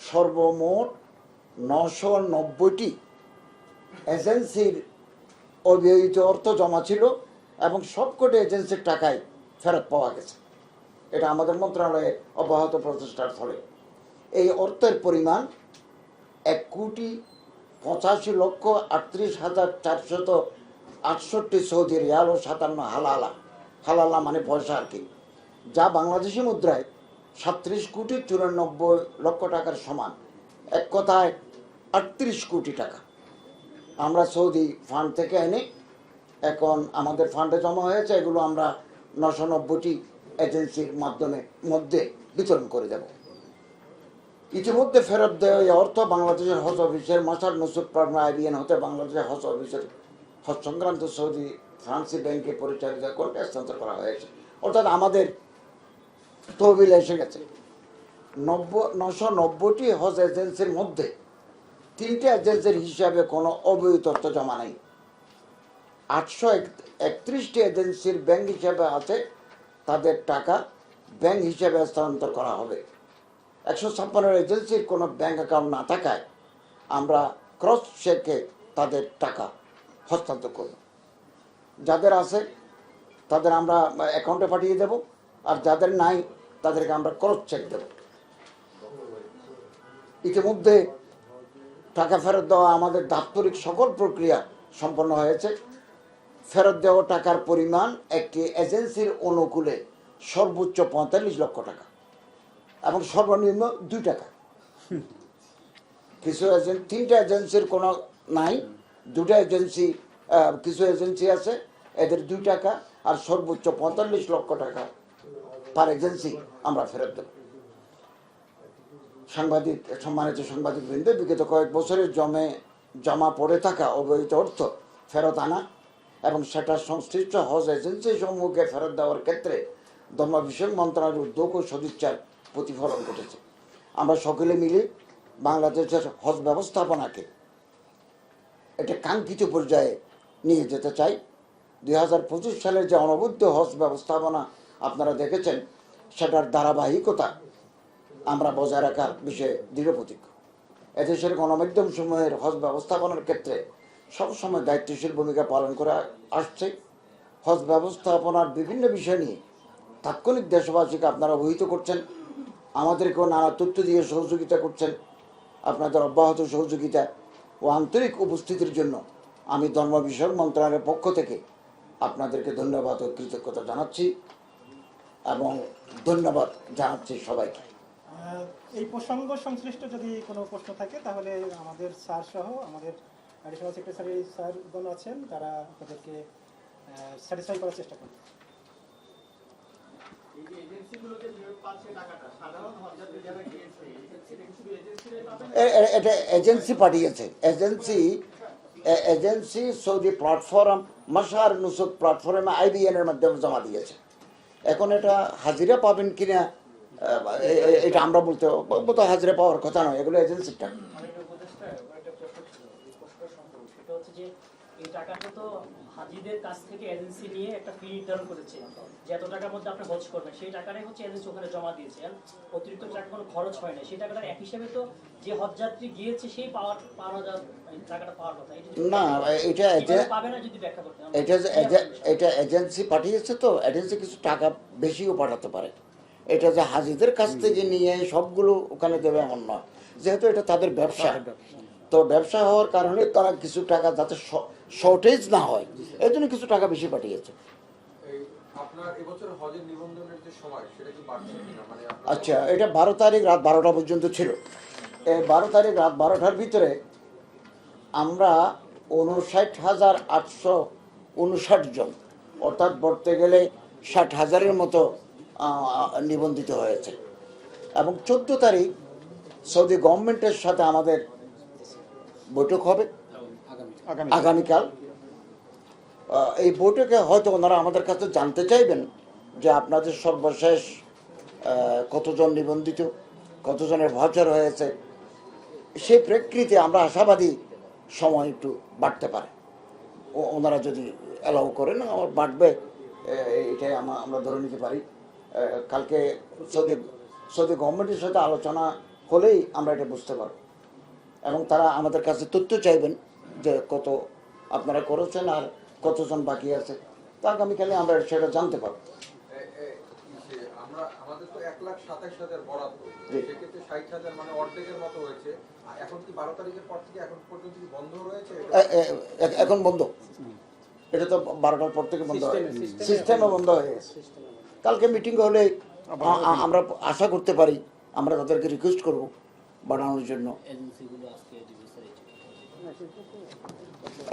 সর্বমোট 990টি এজেন্সির অব্যয়িত অর্থ জমা ছিল এবং সবকটি এজেন্সির টাকায় ফেরত পাওয়া গেছে। এটা আমাদের মন্ত্রণালয়ে অব্যাহত প্রচেষ্টার ফলে এই অর্থের পরিমাণ 1,85,38,468 সৌদি রিয়াল ও 57 হালালা মানে পয়সা আর কি, যা বাংলাদেশি মুদ্রায় 37,94,00,000 টাকার সমান। এক কথায় 38 কোটি টাকা আমরা সৌদি ফান্ড থেকে এনে এখন আমাদের ফান্ডে জমা হয়েছে। এগুলো আমরা 990টি এজেন্সির মধ্যে বিতরণ করে দেব। ইতিমধ্যে ফেরত দেওয়া এই অর্থ বাংলাদেশের হজ অফিসের মাসার নসুদ প্রার্থনা IBN হতে বাংলাদেশের হজ অফিসের হজ সংক্রান্ত সৌদি ফ্রান্সি ব্যাংকে পরিচালিত করতে হস্তান্তর করা হয়েছে। অর্থাৎ আমাদের তহবিল এসে গেছে। 990টি হজ এজেন্সির মধ্যে 3টে এজেন্সির হিসাবে কোনো অবৈধ অর্থ জমা নেই। 831টি এজেন্সির ব্যাংক হিসাবে আছে, তাদের টাকা ব্যাংক হিসাবে হস্তান্তর করা হবে। 156 এজেন্সির কোনো ব্যাংক অ্যাকাউন্ট না থাকায় আমরা ক্রস চেকে তাদের টাকা হস্তান্তর করব। যাদের আছে তাদের আমরা অ্যাকাউন্টে পাঠিয়ে দেব, আর যাদের নাই তাদেরকে আমরা ক্রস চেক দেব। ইতিমধ্যে টাকা ফেরত দেওয়া আমাদের দাপ্তরিক সকল প্রক্রিয়া সম্পন্ন হয়েছে। ফেরত দেওয়া টাকার পরিমাণ একটি এজেন্সির অনুকূলে সর্বোচ্চ 45 লক্ষ টাকা এবং সর্বনিম্ন 2 টাকা। কিছু 3টা এজেন্সির কোনো নাই, 2টা এজেন্সি, কিছু এজেন্সি আছে এদের 2 টাকা, আর সর্বোচ্চ 45 লক্ষ টাকা পার এজেন্সি আমরা ফেরত দেব। সম্মানিত সাংবাদিকবৃন্দ, বিগত কয়েক বছরের জমা পড়ে থাকা অবৈধ অর্থ ফেরত আনা এবং সেটা সংশ্লিষ্ট হজ এজেন্সি সমূহকে ফেরত দেওয়ার ক্ষেত্রে ধর্ম বিষয়ক মন্ত্রণালয়ের উদ্যোগ ও সদিচ্ছার প্রতিফলন ঘটেছে। আমরা সকলে মিলে বাংলাদেশের হজ ব্যবস্থাপনাকে এটা কাঙ্ক্ষিত পর্যায়ে নিয়ে যেতে চাই। 2025 সালের যে অনবদ্য হজ ব্যবস্থাপনা আপনারা দেখেছেন, সেটার ধারাবাহিকতা আমরা বজায় রাখার বিষয়ে দৃঢ়প্রতিজ্ঞ। এদেশের গণমাধ্যম সমূহের হজ ব্যবস্থাপনার ক্ষেত্রে সবসময় দায়িত্বশীল ভূমিকা পালন করে আসছে। হজ ব্যবস্থাপনার বিভিন্ন বিষয় নিয়ে তাৎক্ষণিক দেশবাসীকে আপনারা অবহিত করছেন, আমাদেরকেও নানা তথ্য দিয়ে সহযোগিতা করছেন। আপনাদের অব্যাহত সহযোগিতা ও আন্তরিক উপস্থিতির জন্য আমি ধর্ম বিষয়ক মন্ত্রণালয়ের পক্ষ থেকে আপনাদেরকে ধন্যবাদ ও কৃতজ্ঞতা জানাচ্ছি এবং ধন্যবাদ জানাচ্ছি সবাইকে। এই প্রসঙ্গ সংশ্লিষ্ট যদি কোনো প্রশ্ন থাকে তাহলে আমাদের স্যার সহ আমাদের অ্যাডিশনাল সেক্রেটারি স্যারগণ আছেন, তারা আপনাদেরকে স্যাটিসফাই করার চেষ্টা করবেন। এটা এজেন্সি পাঠিয়েছে, এজেন্সি সৌদি প্ল্যাটফর্ম মাসার নুসুদ প্ল্যাটফর্মে IBN এর মাধ্যমে জমা দিয়েছে। এখন এটা হাজিরা পাবেন কিনা এটা আমরা বলতে হাজিরা পাওয়ার কথা নয়, এগুলো এজেন্সির টাকা। এই টাকাটা তো হাজিদের কাছ থেকে এজেন্সি নিয়ে একটা ফি নির্ধারণ করেছে যে এত টাকার মধ্যে আপনি হজ করবেন, সেই টাকাটাই হচ্ছে এজেন্সি ওখানে জমা দিয়েছে। অতিরিক্ত টাকা কোনো খরচ হয় না, সেই টাকাটা এক হিসেবে তো যে হজযাত্রী গিয়েছে সেই টাকাটা পাওয়ার কথা না। এটা পাবে না যদি ব্যাখ্যা করতে। এটা এজেন্সি পাঠিয়েছে, তো এজেন্সি কিছু টাকা বেশিও পাঠাতে পারে। এটা যে হাজিদের কাছ থেকে নিয়ে সবগুলো ওখানে দেবে এমন নয়, যেহেতু এটা তাদের ব্যবসা। তো ব্যবসা হওয়ার কারণে তারা কিছু টাকা যাতে শর্টেজ না হয় এই জন্য কিছু টাকা বেশি পাঠিয়েছে। আচ্ছা, এটা 12 তারিখ রাত 12টা পর্যন্ত ছিল। এই 12 তারিখ রাত 12টার ভিতরে আমরা 59,859 জন, অর্থাৎ বলতে গেলে 60,000-এর মতো নিবন্ধিত হয়েছে। এবং 14 তারিখ সৌদি গভর্নমেন্টের সাথে আমাদের বৈঠক হবে আগামীকাল। এই বৈঠকে হয়তো ওনারা আমাদের কাছে জানতে চাইবেন যে আপনাদের সর্বশেষ কতজন নিবন্ধিত, কতজনের ভাউচার হয়েছে। সেই প্রেক্ষিতে আমরা আশাবাদী সময় একটু বাড়তে পারে, ওনারা যদি অ্যালাউ করেন আমার বাড়বে, এটাই আমরা ধরে নিতে পারি। কালকে সৌদি গভর্নমেন্টের সাথে আলোচনা হলেই আমরা এটা বুঝতে পারব। এবং তারা আমাদের কাছে তথ্য চাইবেন যে কত আপনারা করেছেন আর কতজন বাকি আছে, তো আগামীকালে আমরা সেটা জানতে পারবো। আমরা আমাদের তো 1,27,000 বরাদ্দ, জি। সেক্ষেত্রে 60,000 মানে অর্ধেকের মতো হয়েছে। আর এখন কি 12 তারিখের পর থেকে এখন পর্যন্ত কি বন্ধ রয়েছে? এখন বন্ধ, এটা তো 12টার পর থেকে বন্ধ হয়, সিস্টেমে বন্ধ হয়ে গেছে। কালকে মিটিং হলে আমরা আশা করতে পারি, আমরা তাদেরকে রিকোয়েস্ট করব বাড়ানোর জন্য।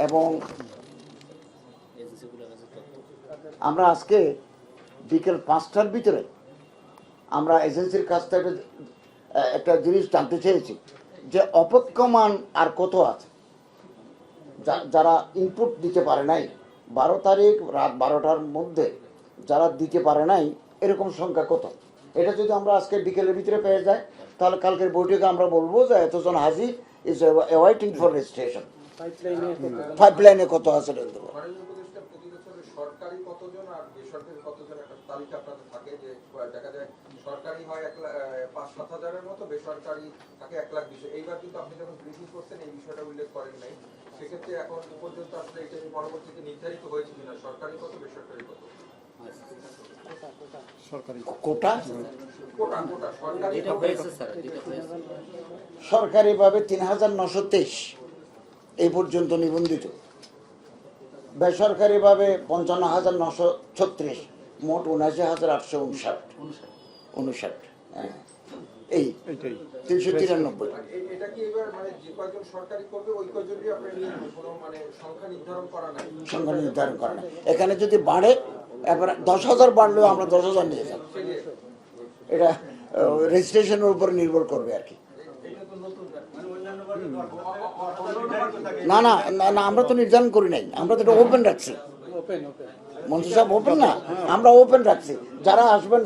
এবং আমরা আজকে বিকেল 5টার ভিতরে আমরা এজেন্সির কাছ থেকে একটা জিনিস জানতে চেয়েছি যে অপেক্ষমান আর কত আছে, যারা ইনপুট দিতে পারে নাই 12 তারিখ রাত 12টার মধ্যে যারা দিতে পারে নাই এরকম সংখ্যা কত। এটা যদি আমরা আজকে বিকেলের ভিতরে পেয়ে যাই তাহলে কালকের বৈঠকে আমরা বলবো যে এতজন হাজি ইজ ওয়েটিং ফর রেজিস্ট্রেশন। পাইপলাইনে কত আছে মাননীয় উপদেষ্টা প্রতি বছর সরকারি কতজন আর বেসরকারি কতজন একটা তালিকা আপনাদের থাকে, যে দেখা যায় সরকারি হয় 5-7 হাজারের মতো, বেসরকারি থাকে 1,20,000। এইবার কিন্তু আপনি যখন ব্রিফিং করছেন এই বিষয়টা উল্লেখ করেন নাই, সেক্ষেত্রে এখন পর্যন্ত আসলে এটা পরবর্তীতে নির্ধারিত হয়েছে কিনা, সরকারি কত বেসরকারি কত? কোটা কোটা কোটা সরকারি সরকারিভাবে 3,923 এই পর্যন্ত নিবন্ধিত, বেসরকারিভাবে 55,936, মোট 79,859। হ্যাঁ, এই 393। এটা কি এবার মানে যে কয়জন সরকারি করবে ওই কয়জনই আপনার নিয়ে কোনো মানে সংখ্যা নির্ধারণ করা নাই? সংখ্যা নির্ধারণ করে না। এখানে যদি বাড়ে এবার 10,000 বাড়লেও আমরা 10,000 নিয়ে যাব। এটা রেজিস্ট্রেশনের উপর নির্ভর করবে আর কি। না না না না, আমরা তো নির্ধারণ করি নাই, আমরা তো এটা ওপেন রাখছি। মন্ত্রী সাহেব ওপেন না, আমরা ওপেন রাখছি। যারা আসবেন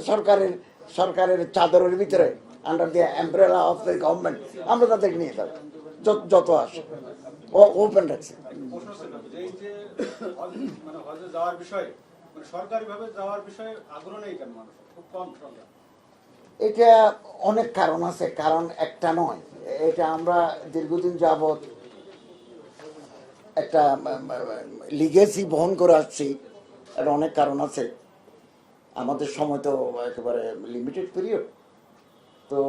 সরকারের চাদরের ভিতরে, under the umbrella of the government, আমরা তাদেরকে নিয়ে যাবো যত আসে, ওপেন রাখছি। এই যে মানে হজে যাওয়ার বিষয়ে মানে সরকারিভাবে যাওয়ার বিষয়ে আগ্রহ নেই কেন মানুষ, খুব কম সংখ্যা? এটা অনেক কারণ আছে, কারণ একটা নয়। এটা আমরা দীর্ঘদিন যাবৎ একটা লিগেসি বহন করে আসছি, এটা অনেক কারণ আছে। আমাদের সময় তো একেবারে লিমিটেড পিরিয়ড, তো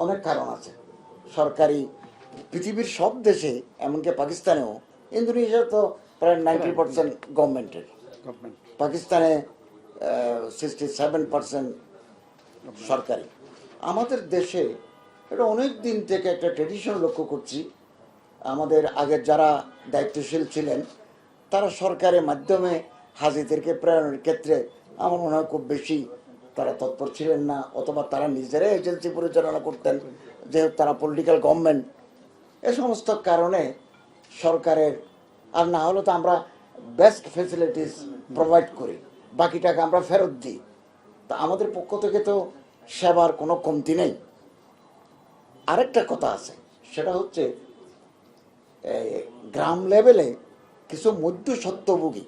অনেক কারণ আছে। সরকারি পৃথিবীর সব দেশে, এমনকি পাকিস্তানেও, ইন্দোনেশিয়া তো প্রায় 90% গভর্নমেন্টের, পাকিস্তানে 67% সরকারি। আমাদের দেশে এটা অনেক দিন থেকে একটা ট্রেডিশন লক্ষ্য করছি। আমাদের আগের যারা দায়িত্বশীল ছিলেন তারা সরকারের মাধ্যমে হাজিদেরকে প্রেরণের ক্ষেত্রে আমার মনে হয় খুব বেশি তারা তৎপর ছিলেন না, অথবা তারা নিজেরাই এজেন্সি পরিচালনা করতেন, যেহেতু তারা পলিটিক্যাল গভর্নমেন্ট। এ সমস্ত কারণে সরকারের, আর না হলে তো আমরা বেস্ট ফেসিলিটিস প্রোভাইড করি, বাকি টাকা আমরা ফেরত দিই। তা আমাদের পক্ষ থেকে তো সেবার কোনো কমতি নেই। আরেকটা কথা আছে, সেটা হচ্ছে গ্রাম লেভেলে কিছু মধ্যস্বত্বভোগী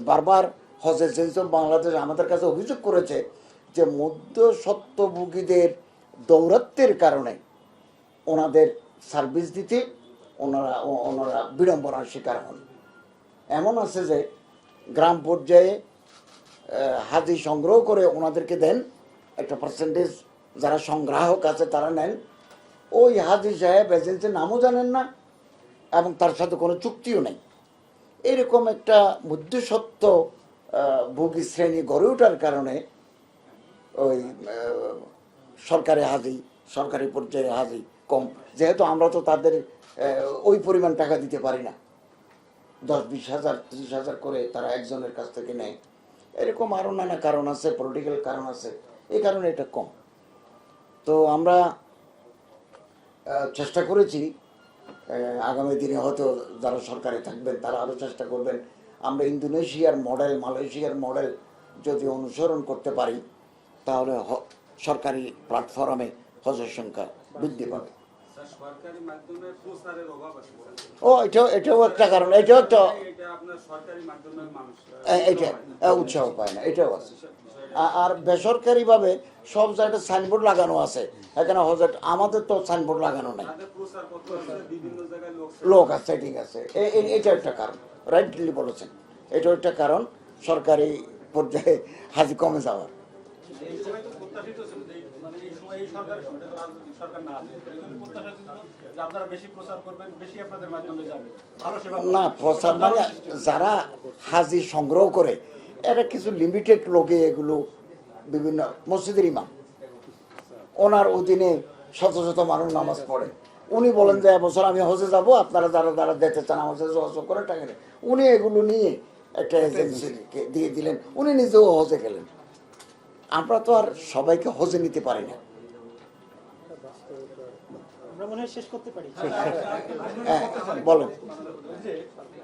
বারবার হজ এজেন্সি অফ বাংলাদেশ আমাদের কাছে অভিযোগ করেছে যে মধ্যস্বত্বভোগীদের দৌরাত্বের কারণে ওনাদের সার্ভিস দিতে ওনারা বিড়ম্বনার শিকার হন। এমন আছে যে গ্রাম পর্যায়ে হাজি সংগ্রহ করে ওনাদেরকে দেন, একটা পার্সেন্টেজ যারা সংগ্রাহক আছে তারা নেন। ওই হাজি সাহেব এজেন্সির নামও জানেন না এবং তার সাথে কোনো চুক্তিও নেই। এরকম একটা মধ্যস্বত্ব ভোগী শ্রেণী গড়ে ওঠার কারণে ওই সরকারি পর্যায়ে হাজি কম, যেহেতু আমরা তো তাদের ওই পরিমাণ টাকা দিতে পারি না, 10-20 হাজার 30 হাজার করে তারা একজনের কাছ থেকে নেয়। এরকম আরও নানা কারণ আছে, পলিটিক্যাল কারণ আছে, এই কারণে এটা কম। তো আমরা চেষ্টা করেছি, আগামী দিনে হয়তো যারা সরকারে থাকবেন তারা আরও চেষ্টা করবেন। আমরা ইন্দোনেশিয়ার মডেল, মালয়েশিয়ার মডেল যদি অনুসরণ করতে পারি তাহলে সরকারি প্ল্যাটফর্মে হজের সংখ্যা বৃদ্ধি পাবে। এটাও একটা কারণ, এটাও একটা, এটা উৎসাহ পায় না, এটাও আছে। আর বেসরকারিভাবে সব জায়গায় সাইনবোর্ড লাগানো আছে, এখানে হজের, আমাদের তো সাইনবোর্ড লাগানো নাই। লোক আছে, ঠিক আছে, এটা একটা কারণ, রাইটলি বলেছেন, এটা একটা কারণ সরকারি পর্যায়ে হাজি কমে যাওয়ার। এই সময় তো প্রত্যাশিত ছিল যে মানে এই সময় এই সরকারের সময় এটা তো রাজনৈতিক সরকার না, এই জন্য প্রত্যাশিত ছিল যে আপনারা বেশি প্রচার করবেন, বেশি আপনাদের মাধ্যমে যাবে, ভালো সেবা না, প্রচার মানে যারা হাজি সংগ্রহ করে এরা কিছু লিমিটেড লোকে, এগুলো বিভিন্ন মসজিদের ইমাম, ওনার অধীনে শত শত মানুষ নামাজ পড়ে। উনি বলেন যে এবছর আমি হজে যাব, আপনারা যারা যারা যেতে চান আমার সাথে যোগাযোগ করে টাকা নেই। উনি এগুলো নিয়ে একটা এজেন্সিকে দিয়ে দিলেন, উনি নিজেও হজে গেলেন। আমরা তো আর সবাইকে হজে নিতে পারি না। আমরা মনে হয় শেষ করতে পারি। হ্যাঁ, বলেন। যে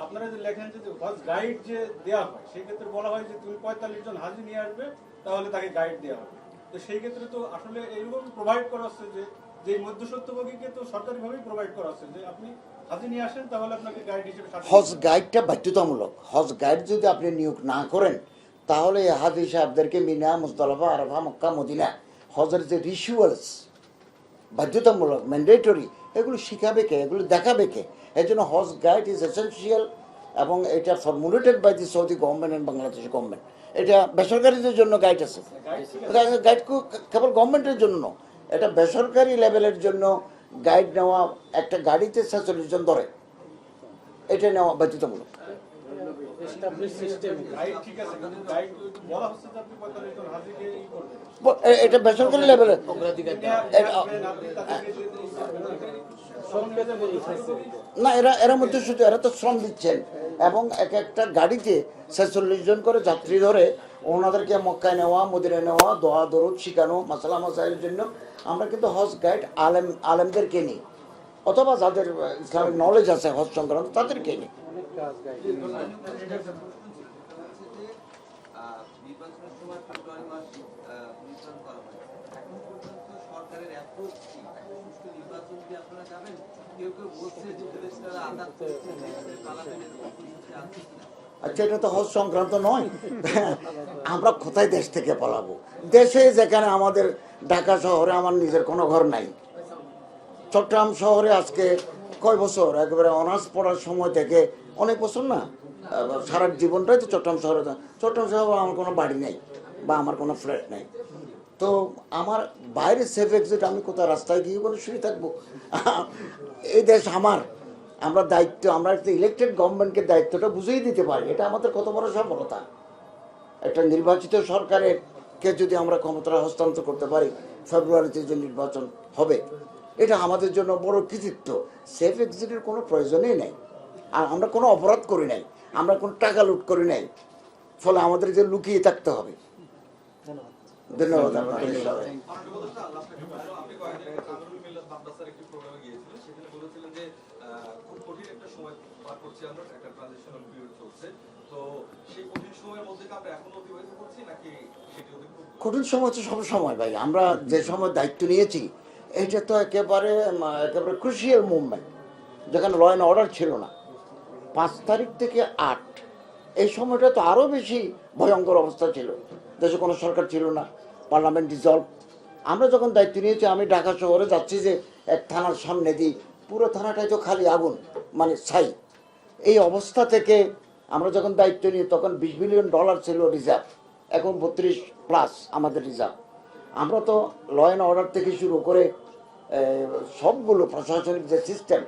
আপনারা যে লেখেন যে হজ গাইড যে দেওয়া হয়, সেই ক্ষেত্রে বলা হয় যে তুমি 45 জন হাজি নিয়ে আসবে, তাহলে তাকে গাইড দেওয়া হবে। তো সেই ক্ষেত্রে তো আসলে এইরকম প্রোভাইড করা হচ্ছে যে মধ্যস্বত্বভোগীকে তো সরকারিভাবেই প্রোভাইড করা হচ্ছে যে আপনি হাজি নিয়ে আসেন, তাহলে আপনাকে গাইড হিসেবে হজ গাইডটা বাধ্যতামূলক। হজ গাইড যদি আপনি নিয়োগ না করেন, তাহলে হাজি সাহেবদেরকে মিনা, মুজদালিফা, আরাফা, মক্কা, মদিনা হজের যে রিচুয়ালস বাধ্যতামূলক, ম্যান্ডেটরি, এগুলো শিখাবে কে, এগুলো দেখাবে কে? এই জন্য হজ গাইড ইজ এসেন্সিয়াল, এবং এটা formulated by the Saudi government and Bangladesh government. এটা বেসরকারিদের জন্য গাইড আছে, গাইড কেবল গভর্নমেন্টের জন্য, এটা বেসরকারি লেভেলের জন্য গাইড নেওয়া, একটা গাড়িতে 46 জন ধরে, এটা নেওয়া বাধ্যতামূলক। গাইড ঠিক আছে, কিন্তু গাইড বলা হচ্ছে যে আপনি 45 জন হাজিকে ই করবেন, এটা বেসরকারি লেভেলে। না, এরা মধ্যে শুধু এরা তো শ্রম দিচ্ছেন, এবং এক একটা গাড়িতে 46 জন করে যাত্রী ধরে ওনাদেরকে মক্কায় নেওয়া, মদিনায় নেওয়া, দোয়া দরুদ শিখানো, মাসালা মাসাইলের জন্য আমরা কিন্তু হজ গাইড আলেমদেরকে নিই, অথবা যাদের ইসলামিক নলেজ আছে হজ সংক্রান্ত তাদেরকে নিই। নির্বাচনের সময় ফেব্রুয়ারি মাসে নির্বাচন করা হয়, এখন পর্যন্ত সরকারের অ্যাপ্রোচ কি? এখন সুষ্ঠু নির্বাচন দিয়ে আপনারা যাবেন? কেউ কেউ বলছে যে উপদেষ্টারা আঘাত করেছে, পালাবেন, এরকম পরিস্থিতি আছে কিনা? আচ্ছা, এটা তো হজ সংক্রান্ত নয়। আমরা কোথায় দেশ থেকে পালাবো? দেশে যেখানে আমাদের ঢাকা শহরে আমার নিজের কোনো ঘর নাই, চট্টগ্রাম শহরে আজকে কয় বছর, একেবারে অনার্স পড়ার সময় থেকে অনেক বছর না, সারা জীবনটাই তো চট্টগ্রাম শহরে। চট্টগ্রাম শহরে আমার কোনো বাড়ি নেই বা আমার কোনো ফ্ল্যাট নেই, তো আমার বাইরে সেফ এক্সিট, আমি কোথায় রাস্তায় গিয়ে করে শুয়ে থাকবো? এই দেশ আমার, আমরা দায়িত্ব, আমরা একটা ইলেকটেড গভর্নমেন্টকে দায়িত্বটা বুঝিয়ে দিতে পারি, এটা আমাদের কত বড় সফলতা। একটা নির্বাচিত সরকারের কে যদি আমরা ক্ষমতা হস্তান্তর করতে পারি, ফেব্রুয়ারিতে যে নির্বাচন হবে, এটা আমাদের জন্য বড় কৃতিত্ব। সেফ এক্সিটের কোনো প্রয়োজনই নেই, আর আমরা কোনো অপরাধ করি নাই, আমরা কোনো টাকা লুট করি নাই, ফলে আমাদের যে লুকিয়ে থাকতে হবে। ধন্যবাদ আপনাকে সবাই। আপনি কয়েকদিন কামরুল মিল্লাত মাদ্রাসার একটি প্রোগ্রামে গিয়েছিলেন, সেখানে বলেছিলেন যে খুব কঠিন একটা সময় পার করছি আমরা, একটা ট্রানজিশনাল পিরিয়ড চলছে, তো সেই কঠিন সময়ের মধ্যে আমরা এখন অতিবাহিত করছি নাকি সেটি অতিক্রম? কঠিন সময় হচ্ছে সব সময় ভাই, আমরা যে সময় দায়িত্ব নিয়েছি এটা তো একেবারে ক্রুশিয়াল মুভমেন্ট, যেখানে ল অ্যান্ড অর্ডার ছিল না। 5 তারিখ থেকে 8 এই সময়টা তো আরও বেশি ভয়ঙ্কর অবস্থা ছিল, দেশে কোনো সরকার ছিল না, পার্লামেন্ট ডিসলভ। আমরা যখন দায়িত্ব নিয়েছি, আমি ঢাকা শহরে যাচ্ছি যে এক থানার সামনে দিই, পুরো থানাটাই তো খালি আগুন, মানে ছাই। এই অবস্থা থেকে আমরা যখন দায়িত্ব নিই, তখন $20 বিলিয়ন ছিল রিজার্ভ, এখন 32+ আমাদের রিজার্ভ। আমরা তো ল অ্যান্ড অর্ডার থেকে শুরু করে সবগুলো প্রশাসনিক যে সিস্টেম,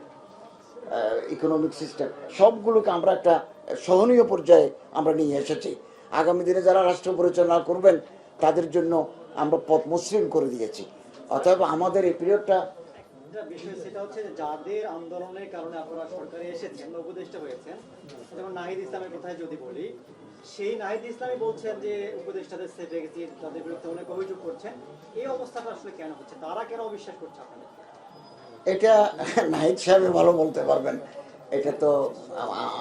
ইকোনমিক সিস্টেম, সবগুলোকে আমরা একটা সহনীয় পর্যায়ে আমরা নিয়ে এসেছি। আগামী দিনে যারা রাষ্ট্র পরিচালনা করবেন তাদের জন্য আমরা পথ মসৃণ করে দিয়েছি। অতএব আমাদের এই পিরিয়ডটা, বিষয় সেটা হচ্ছে যে যাদের আন্দোলনের কারণে আপনারা সরকারে এসেছেন, উপদেষ্টা হয়েছেন, যেমন নাহিদ ইসলামের কথায় যদি বলি, সেই নাহিদ ইসলামই বলছেন যে উপদেষ্টাদের সেফ এক্সিট, তাদের বিরুদ্ধে অনেক অভিযোগ করছেন। এই অবস্থাটা আসলে কেন হচ্ছে? তারা কেন অবিশ্বাস করছে আপনাদের? এটা নাহিদ সাহেব ভালো বলতে পারবেন, এটা তো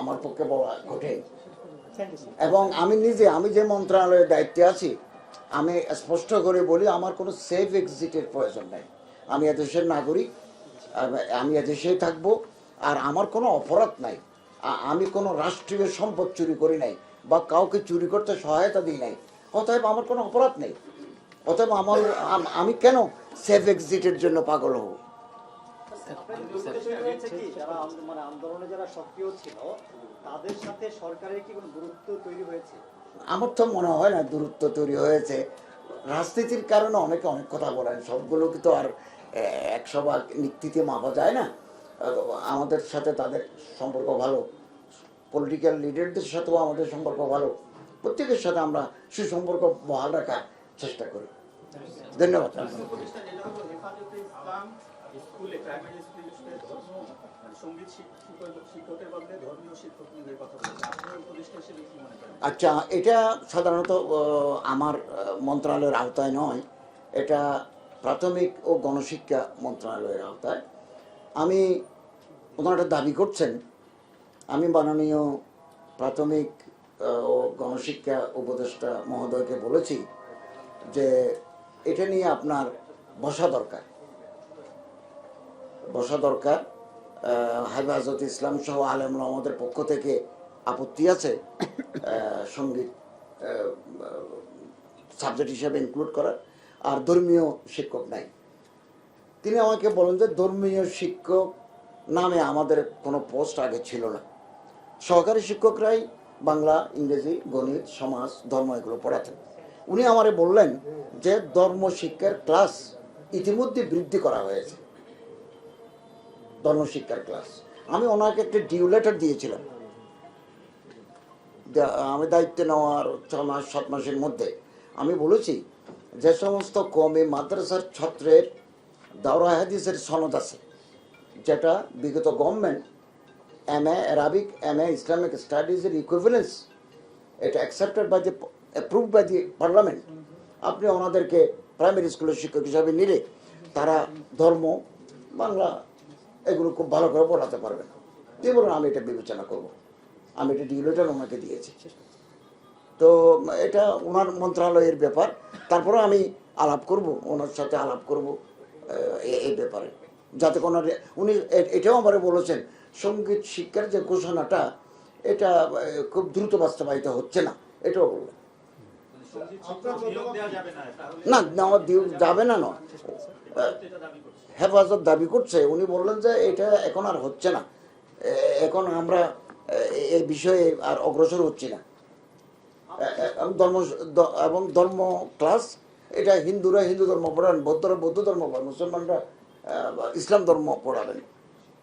আমার পক্ষে বলা কঠিন। এবং আমি নিজে, আমি যে মন্ত্রণালয়ের দায়িত্বে আছি, আমি স্পষ্ট করে বলি, আমার কোনো সেফ এক্সিটের প্রয়োজন নেই। আমি এদেশের নাগরিক, আমি এদেশেই থাকবো, আর আমার কোনো অপরাধ নাই, আমি কোনো রাষ্ট্রীয় সম্পদ চুরি করি নাই বা কাউকে চুরি করতে সহায়তা দিই নাই। অতএব আমার কোনো অপরাধ নেই, অতএব আমি কেন সেফ এক্সিটের জন্য পাগল হব? আপনার দুর্নীতি তৈরি হয়েছে কি যারা মানে আন্দোলনে যারা সক্রিয় ছিল তাদের সাথে সরকারের কি কোনো দূরত্ব তৈরি হয়েছে? আমার তো মনে হয় না দূরত্ব তৈরি হয়েছে। রাজনীতির কারণে অনেকে অনেক কথা বলেন, সবগুলোকে তো আর 100 ভাগ নীতিতে মাপা যায় না। আমাদের সাথে তাদের সম্পর্ক ভালো, পলিটিক্যাল লিডারদের সাথেও আমাদের সম্পর্ক ভালো, প্রত্যেকের সাথে আমরা সুসম্পর্ক বহাল রাখার চেষ্টা করি। ধন্যবাদ। প্রতিষ্ঠান যেটা হলো হেফাজতে ইসলাম স্কুলে, প্রাইমারি স্কুলে সঙ্গীত শিক্ষকের বদলে ধর্মীয় শিক্ষক নিয়োগের কথা বলছে, আপনি উপদেষ্টা হিসেবে কি মনে করেন? আচ্ছা, এটা সাধারণত আমার মন্ত্রণালয়ের আওতায় নয়, এটা প্রাথমিক ও গণশিক্ষা মন্ত্রণালয়ের আওতায়। আমি ওনারা দাবি করছেন, আমি মাননীয় প্রাথমিক ও গণশিক্ষা উপদেষ্টা মহোদয়কে বলেছি যে এটা নিয়ে আপনার বসা দরকার। হেফাজত ইসলাম সহ আলেম ওলামাদের পক্ষ থেকে আপত্তি আছে সঙ্গীত সাবজেক্ট হিসেবে ইনক্লুড করার, আর ধর্মীয় শিক্ষক নাই। তিনি আমাকে বলেন যে ধর্মীয় শিক্ষক নামে আমাদের কোনো পোস্ট আগে ছিল না, সহকারী শিক্ষকরাই বাংলা, ইংরেজি, গণিত, সমাজ, ধর্ম এগুলো পড়াতেন। উনি আমারে বললেন যে ধর্ম শিক্ষার ক্লাস ইতিমধ্যে বৃদ্ধি করা হয়েছে, ধর্মশিক্ষার ক্লাস। আমি ওনাকে একটা ডিউ লেটার দিয়েছিলাম, আমি দায়িত্ব নেওয়ার 6-7 মাসের মধ্যে। আমি বলেছি যে সমস্ত কওমি মাদ্রাসার ছাত্রের দাওরা হাদিসের সনদ আছে, যেটা বিগত government MA Arabic, MA Islamic Studies-এর ইকুইভ্যালেন্স, এটা accepted by the, approved by the parliament. আপনি ওনাদেরকে প্রাইমারি স্কুলের শিক্ষক হিসাবে নিলে তারা ধর্ম, বাংলা এগুলো খুব ভালো করে পড়াতে পারবেন। তিনি বলুন আমি এটা বিবেচনা করব। আমি এটা ডিউ লেটার ওনাকে দিয়েছি। তো এটা ওনার মন্ত্রণালয়ের ব্যাপার। তারপরে আমি আলাপ করব, ওনার সাথে আলাপ করব এই ব্যাপারে, যাতে কোনো উনি এটাও আমারে বলেছেন সঙ্গীত শিক্ষার যে ঘোষণাটা এটা খুব দ্রুত বাস্তবায়িত হচ্ছে না, এটাও বললেন। না নেওয়া যাবে না, নয় হেফাজত দাবি করছে। উনি বললেন যে এটা এখন আর হচ্ছে না, এখন আমরা এই বিষয়ে আর অগ্রসর হচ্ছি না। ধর্ম ক্লাস এটা হিন্দুরা হিন্দু ধর্ম পড়াবেন, বৌদ্ধরা বৌদ্ধ ধর্ম পড়াবেন, মুসলমানরা ইসলাম ধর্ম পড়াবেন,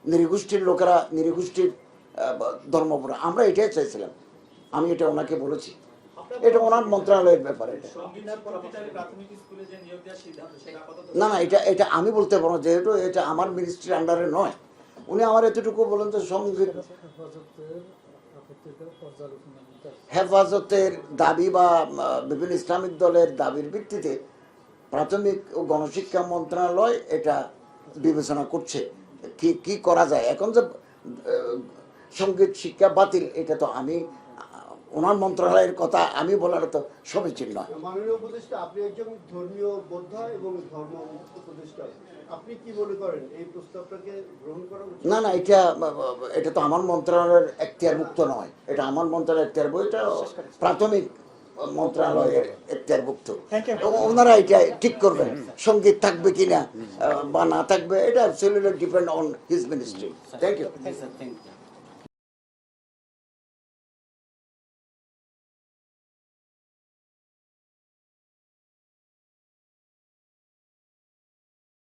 নৃগোষ্ঠীর লোকেরা নৃগোষ্ঠীর ধর্ম পড়া। আমরা এটাই চাইছিলাম, আমি এটা ওনাকে বলেছি। এটা ওনার মন্ত্রণালয়ের ব্যাপার। এটা না না, এটা আমি বলতে পারবো, যেহেতু এটা আমার মিনিস্ট্রির আন্ডারে নয়। উনি আমার এতটুকু বলেন যে সঙ্গীত হেফাজতের দাবি বা বিভিন্ন ইসলামিক দলের দাবির ভিত্তিতে প্রাথমিক ও গণশিক্ষা মন্ত্রণালয় এটা বিবেচনা করছে কি করা যায়। এখন যে সঙ্গীত শিক্ষা বাতিল, এটা তো আমি ওনার মন্ত্রণালয়ের কথা আমি বলার তো সমীচীন নয়। মাননীয় উপদেষ্টা, আপনি একজন ধর্মীয় বোদ্ধা এবং ধর্ম উপদেষ্টা, আপনি কি মনে করেন এই প্রস্তাবটাকে গ্রহণ করা উচিত? না না, এটা তো আমার মন্ত্রণালয়ের এখতিয়ারভুক্ত নয়, এটা আমার মন্ত্রণালয়ের এখতিয়ারভুক্ত, এটা প্রাথমিক মন্ত্রণালয়ের এখতিয়ারভুক্ত। ওনারা এটা ঠিক করবেন সঙ্গীত থাকবে কিনা বা না থাকবে, এটা depend on his ministry. Thank you.